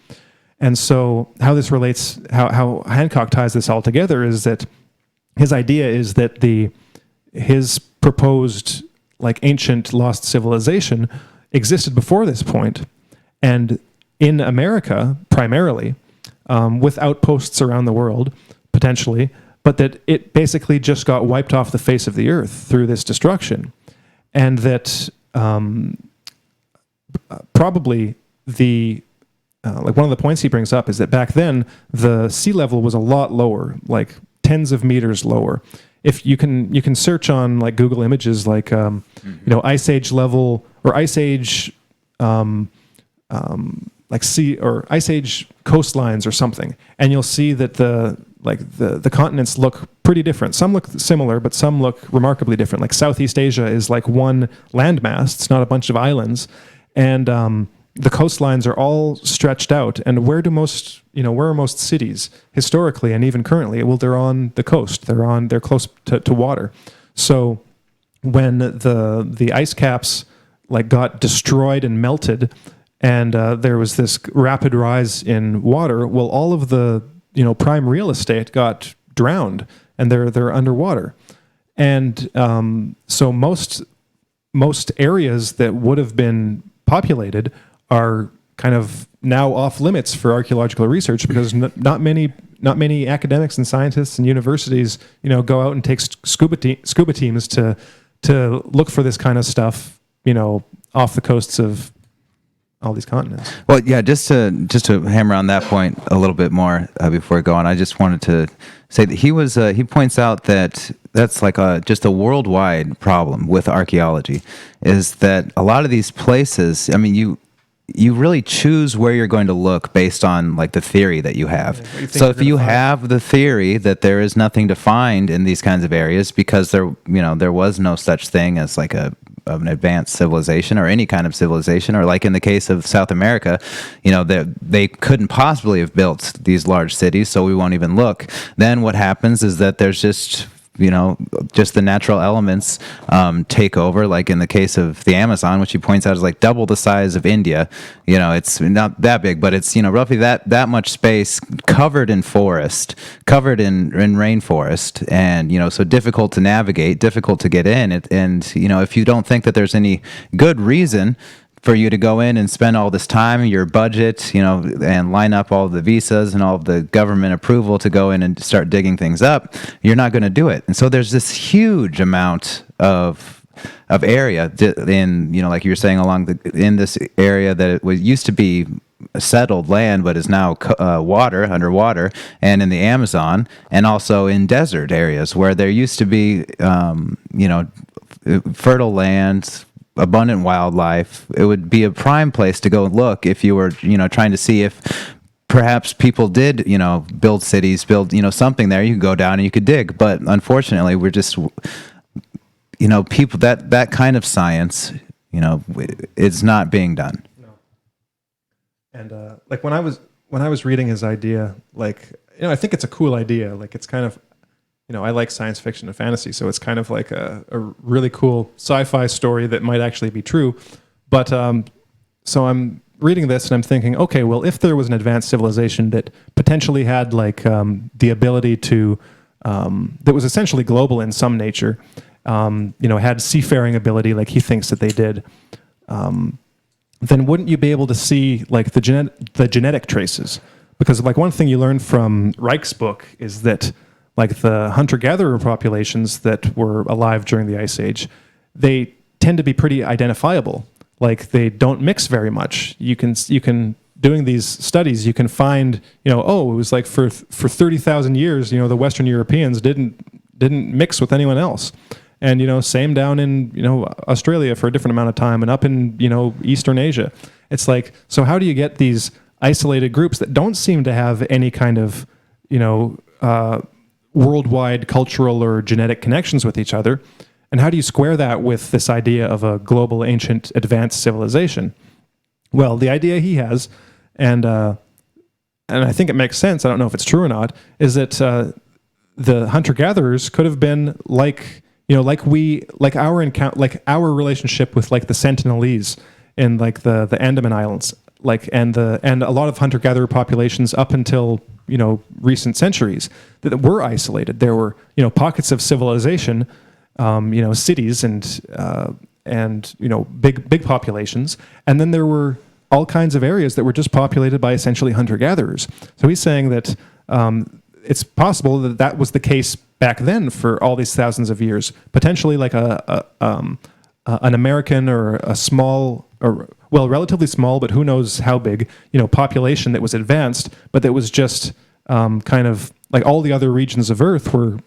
And so how this relates, how Hancock ties this all together is that his idea is that his proposed like ancient lost civilization existed before this point, and in America primarily, with outposts around the world potentially, but that it basically just got wiped off the face of the earth through this destruction, and that probably like one of the points he brings up is that back then the sea level was a lot lower, like tens of meters lower. If you can search on like Google Images, like ice age level or ice age like sea or ice age coastlines or something, and you'll see that the continents look pretty different. Some look similar, but some look remarkably different. Like Southeast Asia is like one landmass; it's not a bunch of islands, and the coastlines are all stretched out. And where are most cities historically and even currently? Well, they're on the coast. They're close to water. So when the ice caps like got destroyed and melted, and there was this rapid rise in water, well, all of the prime real estate got drowned, and they're underwater. And so most areas that would have been populated are kind of now off limits for archaeological research, because not many academics and scientists and universities go out and take scuba teams to look for this kind of stuff off the coasts of all these continents. Well, yeah, just to hammer on that point a little bit more before we go on, I just wanted to say that he points out that that's like just a worldwide problem with archaeology, is that a lot of these places, I mean, you really choose where you're going to look based on like the theory that you have. So if you have the theory that there is nothing to find in these kinds of areas because there was no such thing as like an advanced civilization or any kind of civilization, or like in the case of South America, they couldn't possibly have built these large cities, so we won't even look. Then what happens is that there's just the natural elements take over, like in the case of the Amazon, which he points out is like double the size of India. It's not that big, but it's roughly that much space covered in forest, covered in rainforest, and so difficult to navigate, difficult to get in. And if you don't think that there's any good reason for you to go in and spend all this time, your budget, and line up all the visas and all of the government approval to go in and start digging things up, you're not going to do it. And so there's this huge amount of area in, like you were saying, in this area that it used to be settled land, but is now underwater, and in the Amazon, and also in desert areas where there used to be, fertile land, abundant wildlife. It would be a prime place to go and look if you were, trying to see if perhaps people did, build cities, build, something there. You could go down and you could dig. But unfortunately, we're just, people that kind of science, it's not being done. No. And like when I was reading his idea, like, I think it's a cool idea. Like it's kind of, I like science fiction and fantasy, so it's kind of like a really cool sci-fi story that might actually be true. But so I'm reading this and I'm thinking, okay, well, if there was an advanced civilization that potentially had like the ability to, that was essentially global in some nature, had seafaring ability like he thinks that they did, then wouldn't you be able to see like the genetic traces? Because like one thing you learn from Reich's book is that like the hunter-gatherer populations that were alive during the Ice Age, they tend to be pretty identifiable. Like they don't mix very much. You can doing these studies, you can find, it was like for 30,000 years, the Western Europeans didn't mix with anyone else. And, same down in, Australia for a different amount of time, and up in, Eastern Asia. It's like, so how do you get these isolated groups that don't seem to have any kind of, worldwide cultural or genetic connections with each other? And how do you square that with this idea of a global, ancient, advanced civilization? Well, the idea he has, and I think it makes sense. I don't know if it's true or not. Is that the hunter-gatherers could have been like our relationship with like the Sentinelese in like the Andaman Islands, and a lot of hunter-gatherer populations up until recent centuries that were isolated. There were pockets of civilization, cities and big populations, and then there were all kinds of areas that were just populated by essentially hunter-gatherers. So he's saying that it's possible that that was the case back then for all these thousands of years. Potentially like an American or a small, or relatively small, but who knows how big, population that was advanced, but that was just kind of like all the other regions of Earth were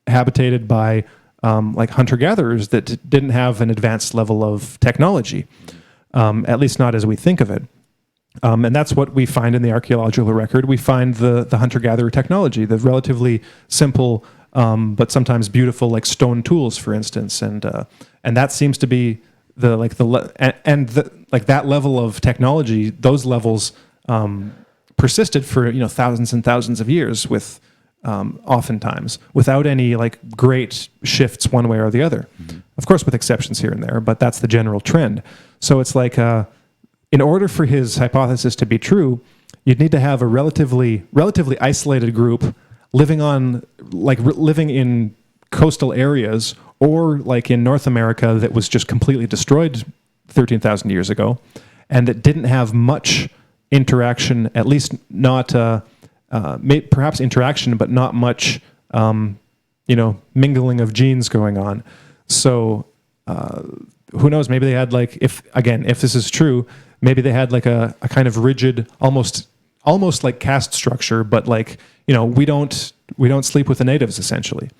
habitated by like hunter-gatherers that didn't have an advanced level of technology, at least not as we think of it. And that's what we find in the archaeological record. We find the hunter-gatherer technology, the relatively simple but sometimes beautiful, like stone tools, for instance, and that seems to be that level of technology. Those levels persisted for thousands and thousands of years, with oftentimes without any like great shifts one way or the other. Mm-hmm. Of course, with exceptions here and there, but that's the general trend. So it's like, in order for his hypothesis to be true, you'd need to have a relatively isolated group living in coastal areas, or like in North America that was just completely destroyed 13,000 years ago, and that didn't have much interaction, at least not perhaps interaction, but not much mingling of genes going on. So who knows? Maybe they had like, if this is true, maybe they had like a kind of rigid, almost like caste structure, but like we don't sleep with the natives essentially,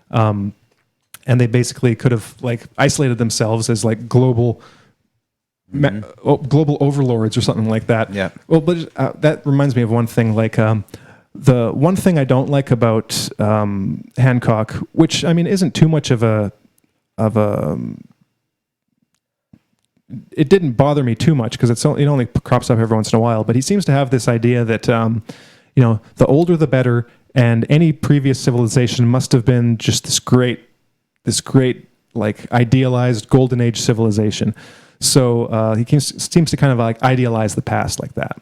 and they basically could have like isolated themselves as like global overlords or something like that. Yeah. Well, but that reminds me of one thing. Like the one thing I don't like about Hancock, which I mean isn't too much of a it didn't bother me too much because it only crops up every once in a while. But he seems to have this idea that the older the better, and any previous civilization must have been just this great like idealized golden age civilization. So he seems to kind of like idealize the past like that,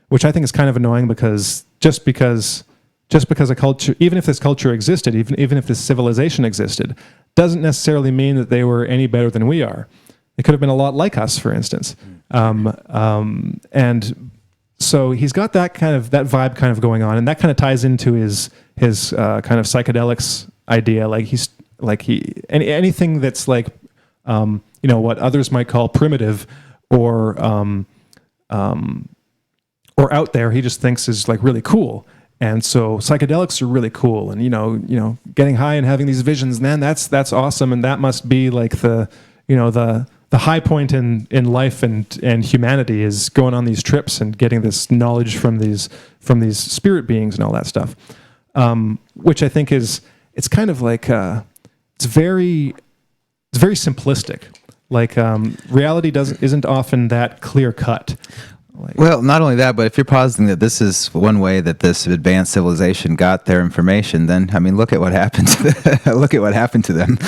which I think is kind of annoying, because just because a culture, even if this culture existed, even if this civilization existed, doesn't necessarily mean that they were any better than we are. It could have been a lot like us, for instance. And so he's got that vibe kind of going on, and that kind of ties into his kind of psychedelics idea. Like anything that's like what others might call primitive or out there, he just thinks is like really cool. And so psychedelics are really cool, and getting high and having these visions, man, that's awesome, and that must be like the high point in life and humanity, is going on these trips and getting this knowledge from these spirit beings and all that stuff. Which I think it's kind of like it's very simplistic. Like reality isn't often that clear cut. Well, not only that, but if you're positing that this is one way that this advanced civilization got their information, then I mean, look at what happened to them.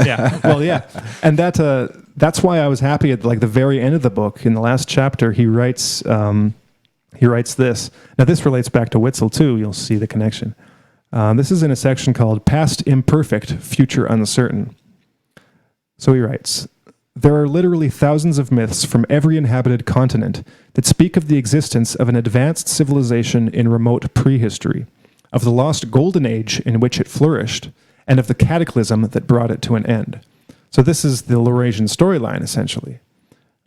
Yeah, well, yeah, and that's why I was happy at like the very end of the book. In the last chapter, he writes this. Now, this relates back to Witzel too. You'll see the connection. This is in a section called "Past Imperfect, Future Uncertain." So he writes, "There are literally thousands of myths from every inhabited continent that speak of the existence of an advanced civilization in remote prehistory, of the lost golden age in which it flourished, and of the cataclysm that brought it to an end." So this is the Laurasian storyline, essentially.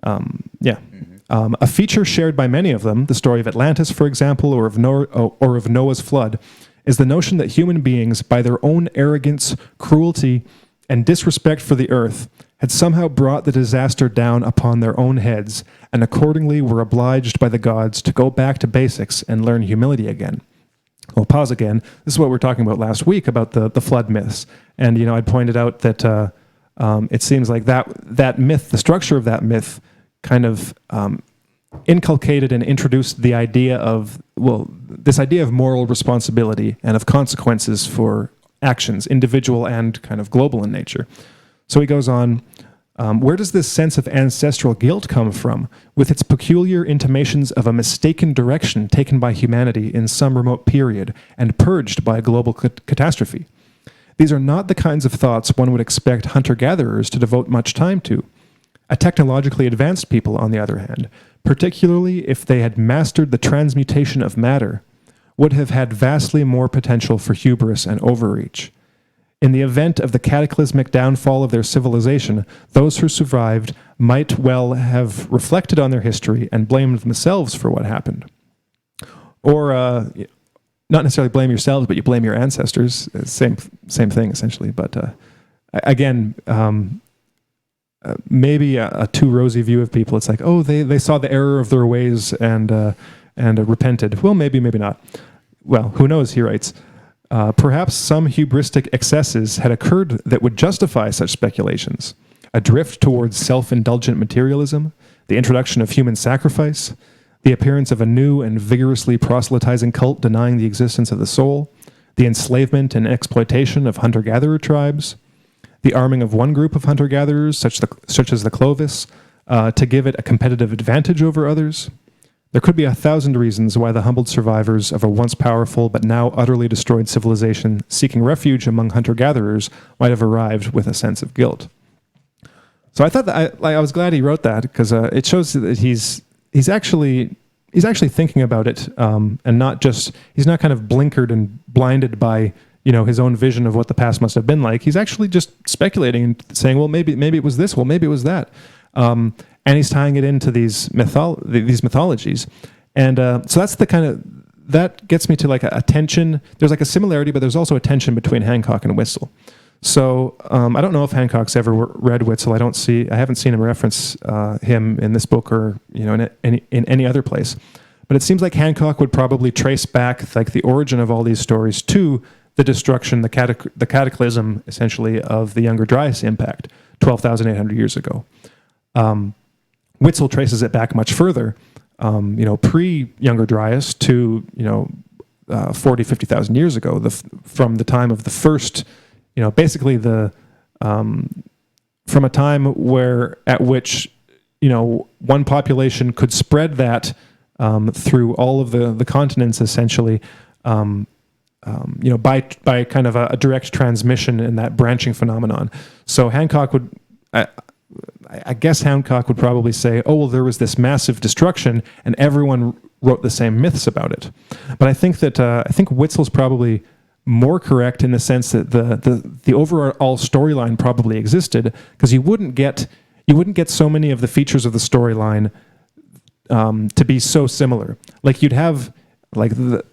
A feature shared by many of them, the story of Atlantis, for example, or of Noah's flood, is the notion that human beings, by their own arrogance, cruelty, and disrespect for the earth, had somehow brought the disaster down upon their own heads, and accordingly were obliged by the gods to go back to basics and learn humility again. We'll pause again. This is what we were talking about last week about the flood myths. And, I'd pointed out that it seems like that myth, the structure of that myth kind of inculcated and introduced the idea of, this idea of moral responsibility and of consequences for actions, individual and kind of global in nature. So he goes on, where does this sense of ancestral guilt come from, with its peculiar intimations of a mistaken direction taken by humanity in some remote period and purged by a global catastrophe? These are not the kinds of thoughts one would expect hunter-gatherers to devote much time to. A technologically advanced people, on the other hand, particularly if they had mastered the transmutation of matter, would have had vastly more potential for hubris and overreach. In the event of the cataclysmic downfall of their civilization, those who survived might well have reflected on their history and blamed themselves for what happened. Or, not necessarily blame yourselves, but you blame your ancestors. Same thing, essentially. But again, maybe a too rosy view of people. It's like, oh, they saw the error of their ways and repented. Well, maybe not. Well, who knows, he writes. Perhaps some hubristic excesses had occurred that would justify such speculations. A drift towards self-indulgent materialism, the introduction of human sacrifice, the appearance of a new and vigorously proselytizing cult denying the existence of the soul, the enslavement and exploitation of hunter-gatherer tribes, the arming of one group of hunter-gatherers, such as the Clovis, to give it a competitive advantage over others. There could be 1,000 reasons why the humbled survivors of a once powerful but now utterly destroyed civilization seeking refuge among hunter-gatherers might have arrived with a sense of guilt. So I thought that I was glad he wrote that, because it shows that he's actually thinking about it, and he's not kind of blinkered and blinded by his own vision of what the past must have been like. He's actually just speculating and saying, well, maybe it was this, well, maybe it was that. And he's tying it into these mythologies. And so that's that gets me to like a tension. There's like a similarity, but there's also a tension between Hancock and Witzel. So I don't know if Hancock's ever read Witzel. I haven't seen him reference him in this book or in any other place. But it seems like Hancock would probably trace back like the origin of all these stories to the destruction, the cataclysm, essentially, of the Younger Dryas impact 12,800 years ago. Witzel traces it back much further, pre-Younger Dryas to 40, 50,000 years ago, from the time of the first, basically from a time at which one population could spread that through all of the continents, essentially, by kind of a direct transmission and that branching phenomenon. So Hancock would, I guess Hancock would probably say, oh, well, there was this massive destruction and everyone wrote the same myths about it. But I think Witzel's probably more correct in the sense that the overall storyline probably existed, because you wouldn't get so many of the features of the storyline to be so similar. Like you'd have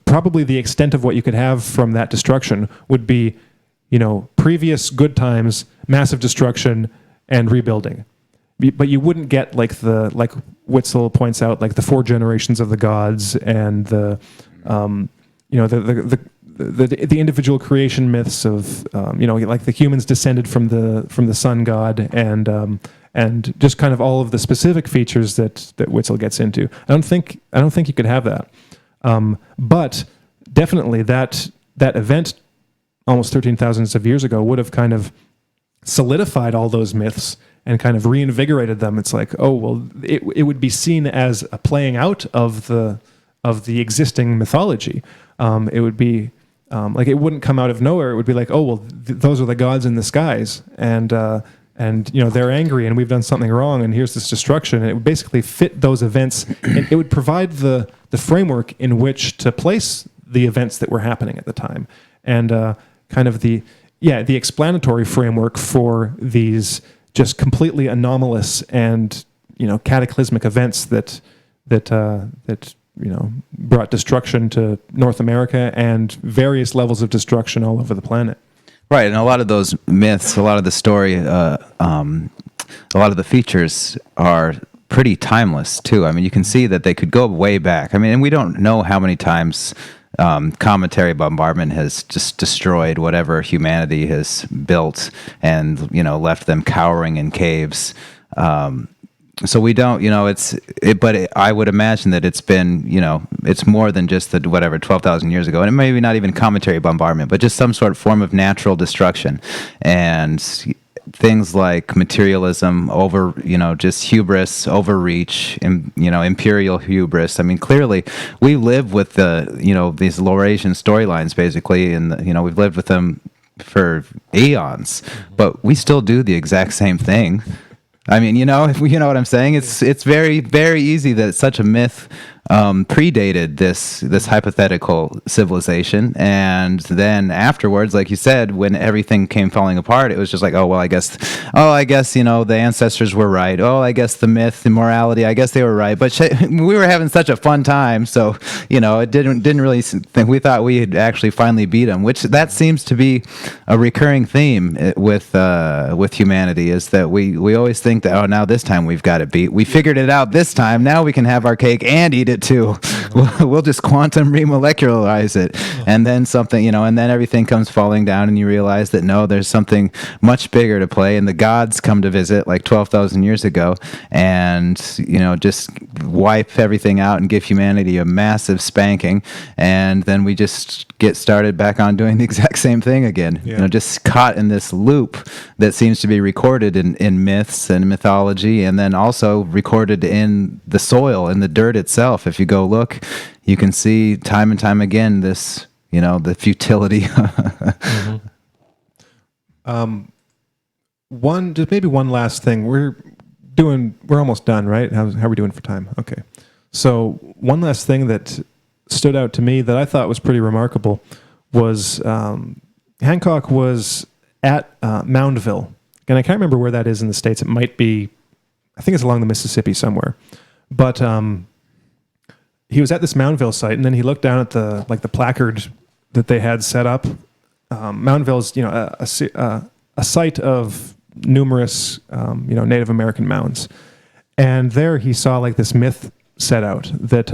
probably the extent of what you could have from that destruction would be, previous good times, massive destruction, and rebuilding. But you wouldn't get like Witzel points out, like the 4 generations of the gods and the individual creation myths of like the humans descended from the sun god and just kind of all of the specific features that Witzel gets into. I don't think you could have that. But definitely that event almost 13,000 of years ago would have kind of solidified all those myths and kind of reinvigorated them. It's like, oh, well, it would be seen as a playing out of the existing mythology. It would be like it wouldn't come out of nowhere. It would be like, oh, well, those are the gods in the skies, and they're angry, and we've done something wrong, and here's this destruction. And it would basically fit those events, and it would provide the framework in which to place the events that were happening at the time, and kind of the explanatory framework for these just completely anomalous and cataclysmic events that brought destruction to North America and various levels of destruction all over the planet. Right, and a lot of those myths, a lot of the story, a lot of the features are pretty timeless too. I mean, you can see that they could go way back. I mean, and we don't know how many times cometary bombardment has just destroyed whatever humanity has built and left them cowering in caves. So we don't, I would imagine that it's been, it's more than just the whatever 12,000 years ago, and it maybe not even cometary bombardment, but just some sort of form of natural destruction, and things like materialism, just hubris, overreach, and imperial hubris. I mean, clearly, we live with these Laurasian storylines basically, and we've lived with them for eons, but we still do the exact same thing. I mean, if you know what I'm saying. It's very, very easy that such a myth predated this hypothetical civilization, and then afterwards, like you said, when everything came falling apart, it was just like, I guess the ancestors were right. Oh, I guess the myth, the morality, I guess they were right. But we were having such a fun time, so it didn't really think we thought we had actually finally beat them. Which that seems to be a recurring theme with humanity, is that we always think that now this time we've got it beat. We figured it out this time. Now we can have our cake and eat it too. We'll just quantum remolecularize it, and then something, and then everything comes falling down, and you realize that no, there's something much bigger to play, and the gods come to visit like 12,000 years ago, and just wipe everything out and give humanity a massive spanking, and then we just get started back on doing the exact same thing again. Just caught in this loop that seems to be recorded in myths and mythology, and then also recorded in the soil, in the dirt itself. If you go look, you can see time and time again this, the futility. One last thing. We're almost done, right? How are we doing for time? Okay. So one last thing that stood out to me that I thought was pretty remarkable was Hancock was at Moundville. And I can't remember where that is in the States. It might be, I think it's along the Mississippi somewhere. But he was at this Moundville site, and then he looked down at the placard that they had set up. Moundville's, a site of numerous, Native American mounds. And there he saw like this myth set out that,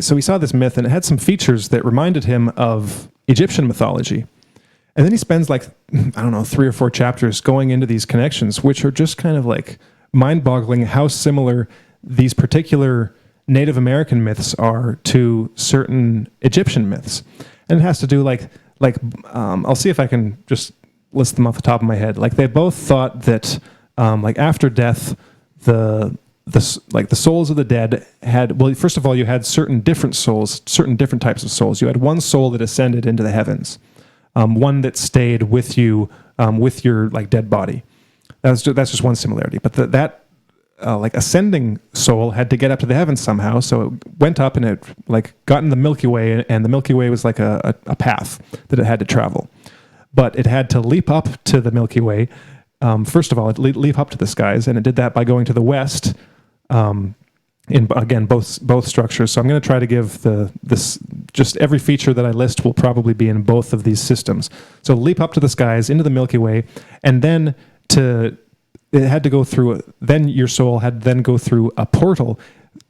so he saw this myth, and it had some features that reminded him of Egyptian mythology. And then he spends 3 or 4 chapters going into these connections, which are just kind of like mind-boggling how similar these particular Native American myths are to certain Egyptian myths. And it has to do I'll see if I can just list them off the top of my head. Like they both thought that after death, the souls of the dead had, first of all, you had certain different souls, certain different types of souls. You had one soul that ascended into the heavens, one that stayed with you with your dead body. That's just one similarity. But that ascending soul had to get up to the heavens somehow, so it went up and it got in the Milky Way, and the Milky Way was like a path that it had to travel. But it had to leap up to the Milky Way. First of all, it leap up to the skies, and it did that by going to the west. In again both structures. So I'm going to try to give this just every feature that I list will probably be in both of these systems. So leap up to the skies into the Milky Way, and then it had to go through. Then your soul had to then go through a portal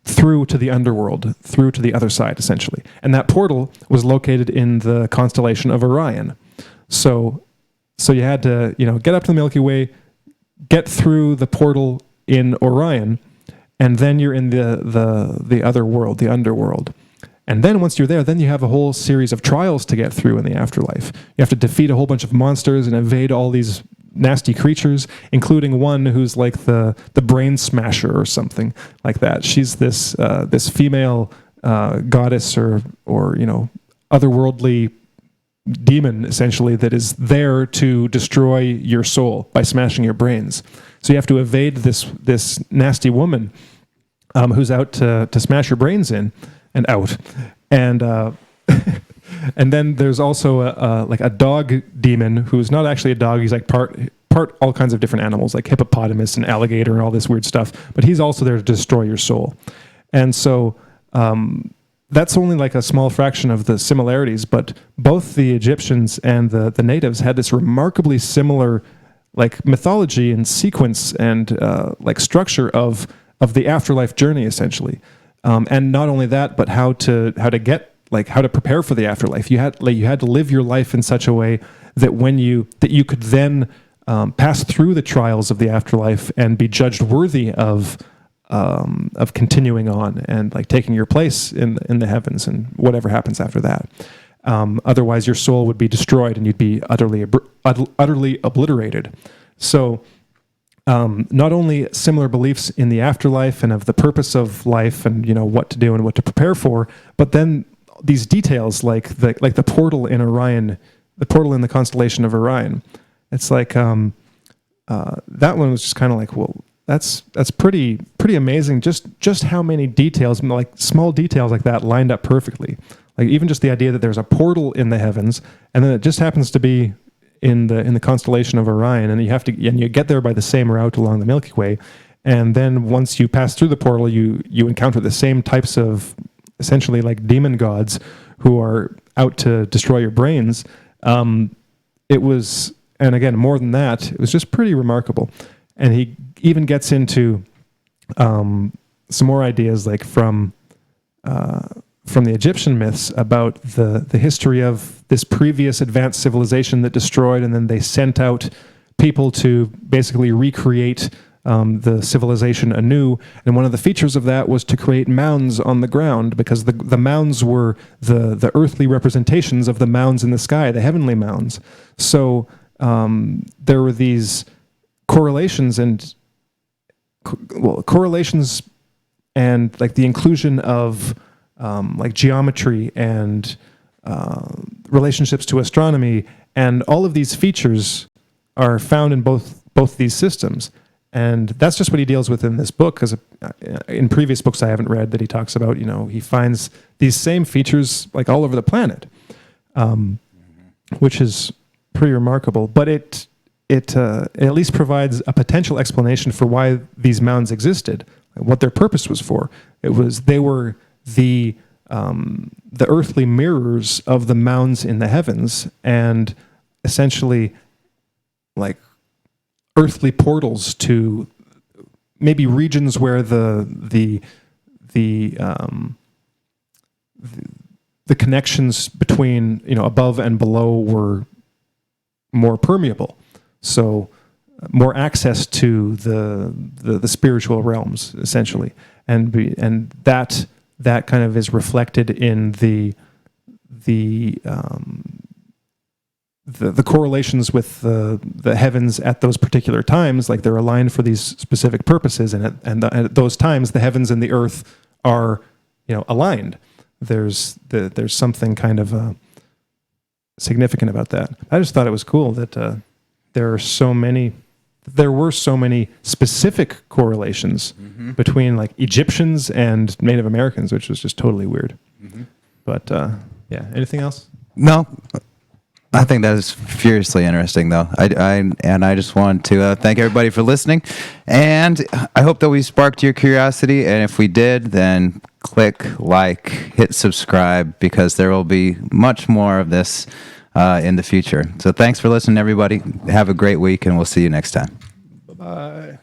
through to the underworld, through to the other side, essentially. And that portal was located in the constellation of Orion. So you had to get up to the Milky Way, get through the portal in Orion, and then you're in the other world, the underworld. And then once you're there, then you have a whole series of trials to get through in the afterlife. You have to defeat a whole bunch of monsters and evade all these nasty creatures, including one who's like the brain smasher or something like that. She's this female goddess or otherworldly demon, essentially, that is there to destroy your soul by smashing your brains. So you have to evade this nasty woman who's out to smash your brains in and out. And and then there's also a dog demon who's not actually a dog. He's like part all kinds of different animals, like hippopotamus and alligator and all this weird stuff. But he's also there to destroy your soul. And so that's only like a small fraction of the similarities, but both the Egyptians and the natives had this remarkably similar mythology and sequence and structure of the afterlife journey, essentially. And not only that, but how to prepare for the afterlife. You had to live your life in such a way that you could then pass through the trials of the afterlife and be judged worthy of continuing on and like taking your place in the heavens and whatever happens after that. Otherwise, your soul would be destroyed and you'd be utterly obliterated. So, not only similar beliefs in the afterlife and of the purpose of life and what to do and what to prepare for, but then these details like the portal in Orion, the portal in the constellation of Orion. It's like that one was just kind of like, well, that's pretty amazing. Just how many details, like small details like that, lined up perfectly. Like even just the idea that there's a portal in the heavens, and then it just happens to be in the constellation of Orion, and you get there by the same route along the Milky Way, and then once you pass through the portal, you encounter the same types of essentially like demon gods who are out to destroy your brains. It was, and again, more than that, it was just pretty remarkable. And he even gets into some more ideas like from the Egyptian myths about the history of this previous advanced civilization that destroyed, and then they sent out people to basically recreate the civilization anew. And one of the features of that was to create mounds on the ground, because the mounds were the earthly representations of the mounds in the sky, the heavenly mounds. So there were these correlations and like the inclusion of like geometry and relationships to astronomy, and all of these features are found in both these systems. And that's just what he deals with in this book, because in previous books I haven't read that he talks about, he finds these same features like all over the planet, which is pretty remarkable. But it at least provides a potential explanation for why these mounds existed, what their purpose was for. They were the earthly mirrors of the mounds in the heavens, and essentially like earthly portals to maybe regions where the connections between above and below were more permeable, so more access to the spiritual realms essentially, and that kind of is reflected in the correlations with the heavens at those particular times. Like they're aligned for these specific purposes, and at those times the heavens and the earth are aligned. There's something kind of significant about that. I just thought it was cool that there were so many specific correlations between like Egyptians and Native Americans, which was just totally weird. But yeah, anything else? No, I think that is furiously interesting, though. I just want to thank everybody for listening, and I hope that we sparked your curiosity. And if we did, then click like, hit subscribe, because there will be much more of this in the future. So thanks for listening, everybody. Have a great week, and we'll see you next time. Bye-bye.